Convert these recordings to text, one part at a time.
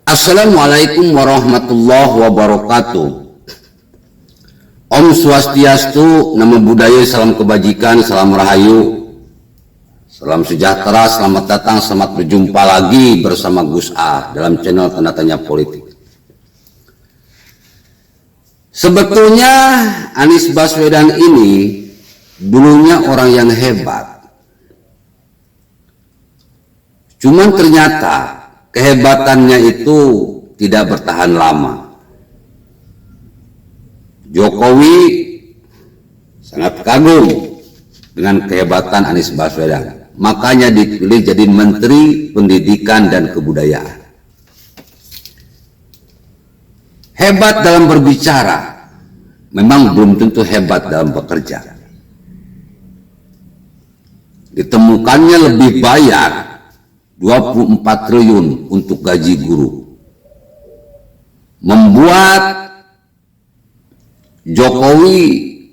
Assalamualaikum warahmatullahi wabarakatuh. Om Swastiastu, Namo Buddhaya, salam kebajikan, salam rahayu, salam sejahtera, selamat datang, selamat berjumpa lagi bersama Gus A dalam channel Tanda Tanya Politik. Sebetulnya Anies Baswedan ini dulunya orang yang hebat. Cuman ternyata kehebatannya itu tidak bertahan lama. Jokowi sangat kagum dengan kehebatan Anies Baswedan, makanya dipilih jadi Menteri Pendidikan dan Kebudayaan. Hebat dalam berbicara, memang belum tentu hebat dalam bekerja. Ditemukannya lebih bayar 24 triliun untuk gaji guru, membuat Jokowi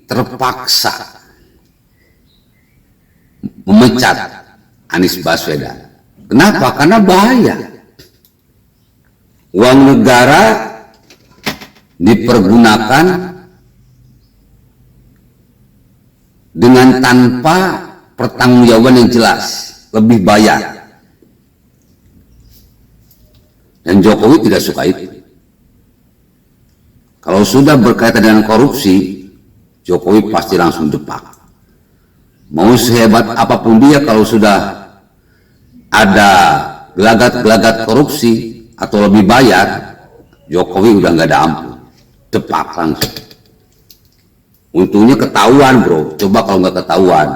terpaksa memecat Anies Baswedan. Kenapa? Karena bahaya. Uang negara dipergunakan dengan tanpa pertanggungjawaban yang jelas, lebih bayar. Dan Jokowi tidak suka itu. Kalau sudah berkaitan dengan korupsi, Jokowi pasti langsung depak. Mau sehebat apapun dia, kalau sudah ada gelagat-gelagat korupsi atau lebih bayar, Jokowi udah nggak ada ampun, depak langsung. Untungnya ketahuan, bro. Coba kalau nggak ketahuan,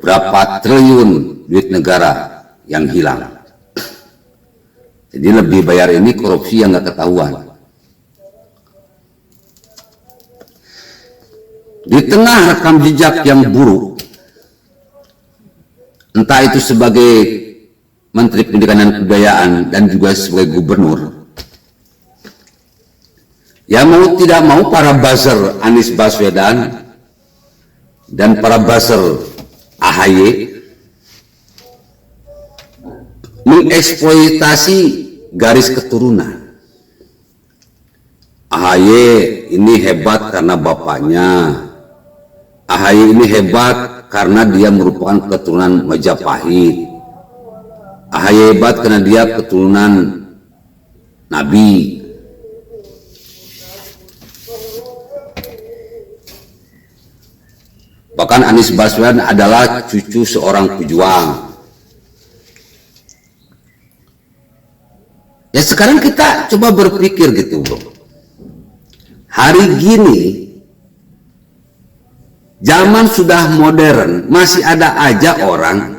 berapa triliun duit negara yang hilang. Jadi lebih bayar ini korupsi yang nggak ketahuan. Di tengah rekam jejak yang buruk, entah itu sebagai Menteri Pendidikan dan Kebudayaan dan juga sebagai gubernur, ya mau tidak mau para buzzer Anies Baswedan dan para buzzer AHY mengeksploitasi garis keturunan. AHY ini hebat karena bapaknya, AHY ini hebat karena dia merupakan keturunan Majapahit, AHY hebat karena dia keturunan Nabi. Bahkan Anies Baswedan adalah cucu seorang pejuang. Ya sekarang kita coba berpikir gitu, bro. Hari gini, zaman sudah modern, masih ada aja orang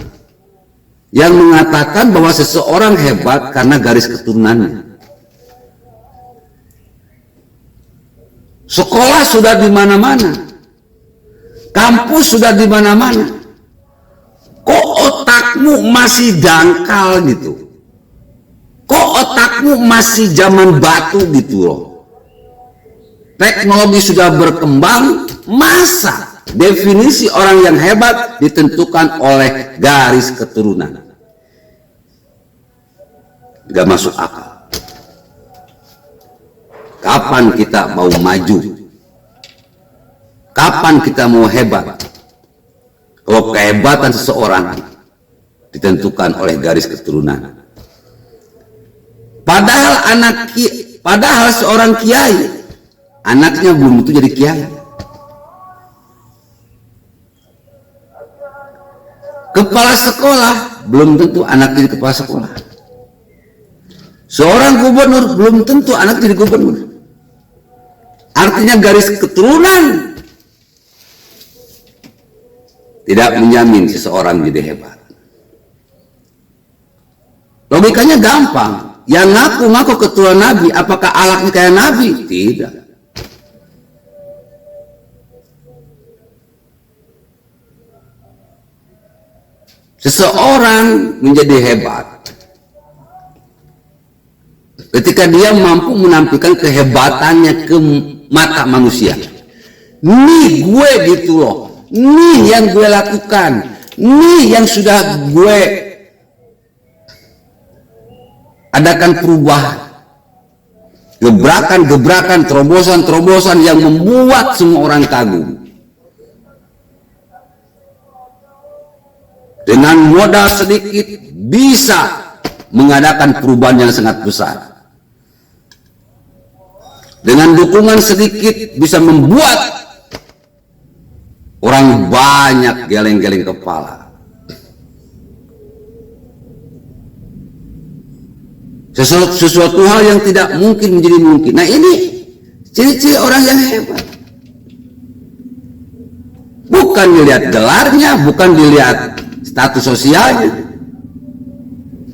yang mengatakan bahwa seseorang hebat karena garis keturunannya. Sekolah sudah di mana-mana, kampus sudah di mana-mana. Kok otakmu masih dangkal gitu? Kok otakmu masih zaman batu gitu loh? Teknologi sudah berkembang, masa definisi orang yang hebat ditentukan oleh garis keturunan? Gak masuk akal. Kapan kita mau maju? Kapan kita mau hebat? Kalau kehebatan seseorang ditentukan oleh garis keturunan. Padahal seorang kiai, anaknya belum tentu jadi kiai. Kepala sekolah belum tentu anak jadi kepala sekolah. Seorang gubernur belum tentu anak jadi gubernur. Artinya garis keturunan tidak menjamin seseorang jadi hebat. Logikanya gampang. Yang ngaku-ngaku keturunan Nabi, apakah akhlaknya kayak Nabi? Tidak. Seseorang menjadi hebat ketika dia mampu menampilkan kehebatannya ke mata manusia. Nih gue gitu loh, nih yang gue lakukan, nih yang sudah gue adakan perubahan, gebrakan-gebrakan, terobosan-terobosan yang membuat semua orang kagum. Dengan modal sedikit bisa mengadakan perubahan yang sangat besar. Dengan dukungan sedikit bisa membuat orang banyak geleng-geleng kepala. Sesuatu hal yang tidak mungkin menjadi mungkin. Nah, ini ciri-ciri orang yang hebat. Bukan dilihat gelarnya, bukan dilihat status sosialnya,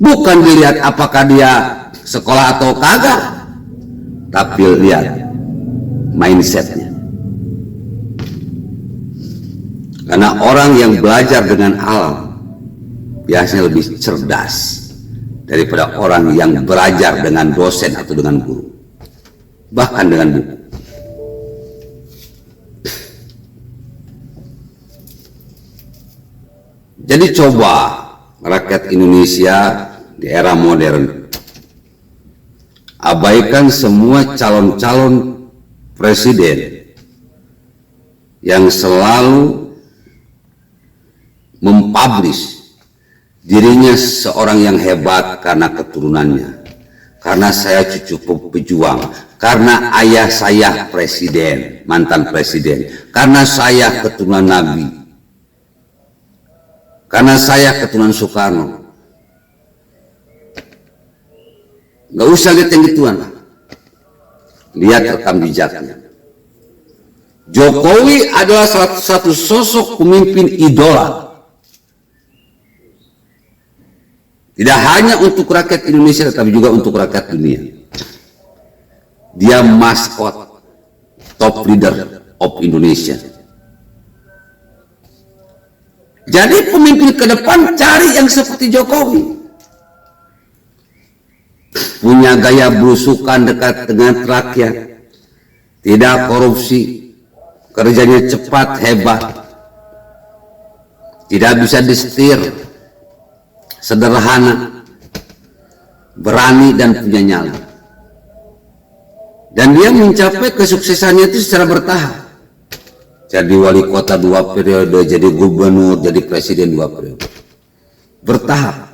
bukan dilihat apakah dia sekolah atau kagak, tapi lihat mindsetnya. Karena orang yang belajar dengan alam biasanya lebih cerdas daripada orang yang belajar dengan dosen atau dengan guru, bahkan dengan buku. Jadi coba rakyat Indonesia di era modern abaikan semua calon-calon presiden yang selalu mempublish dirinya seorang yang hebat karena keturunannya, karena saya cucu pejuang, karena ayah saya presiden, mantan presiden, karena saya keturunan Nabi, karena saya keturunan Soekarno. Gak usah lihat yang gituan, lihat rekam jejaknya. Jokowi adalah salah satu sosok pemimpin idola, tidak hanya untuk rakyat Indonesia, tapi juga untuk rakyat dunia. Dia maskot, top leader of Indonesia. Jadi pemimpin ke depan cari yang seperti Jokowi. Punya gaya belusukan dekat dengan rakyat, tidak korupsi, kerjanya cepat, hebat, tidak bisa disetir, sederhana, berani dan punya nyali. Dan dia mencapai kesuksesannya itu secara bertahap. Jadi wali kota 2 periode, jadi gubernur, jadi presiden 2 periode. Bertahap.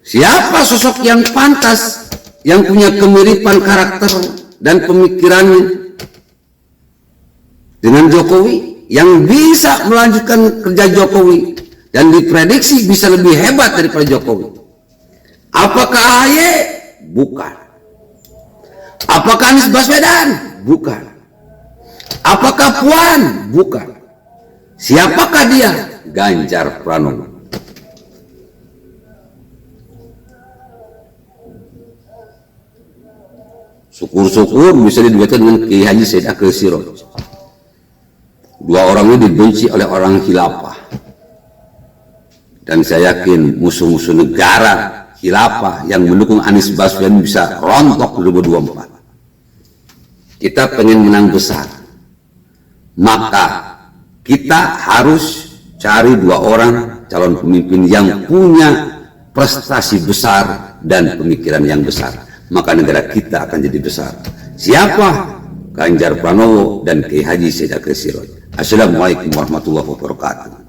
Siapa sosok yang pantas, yang punya kemiripan karakter dan pemikirannya dengan Jokowi, yang bisa melanjutkan kerja Jokowi dan diprediksi bisa lebih hebat daripada Jokowi? Apakah AHY? Bukan. Apakah Anies Baswedan? Bukan. Apakah Puan? Bukan. Siapakah dia? Ganjar Pranowo. Syukur-syukur bisa diduetkan dengan Kiai Haji Said Akil Siroj. Dua orang ini dibenci oleh orang khilafah. Dan saya yakin musuh-musuh negara khilafah yang mendukung Anies Baswedan bisa rontok 2024. Kita pengen menang besar, maka kita harus cari 2 orang calon pemimpin yang punya prestasi besar dan pemikiran yang besar. Maka negara kita akan jadi besar. Siapa? Ganjar Pranowo dan Kiai Haji Said Akil Siroj. Assalamualaikum warahmatullahi wabarakatuh.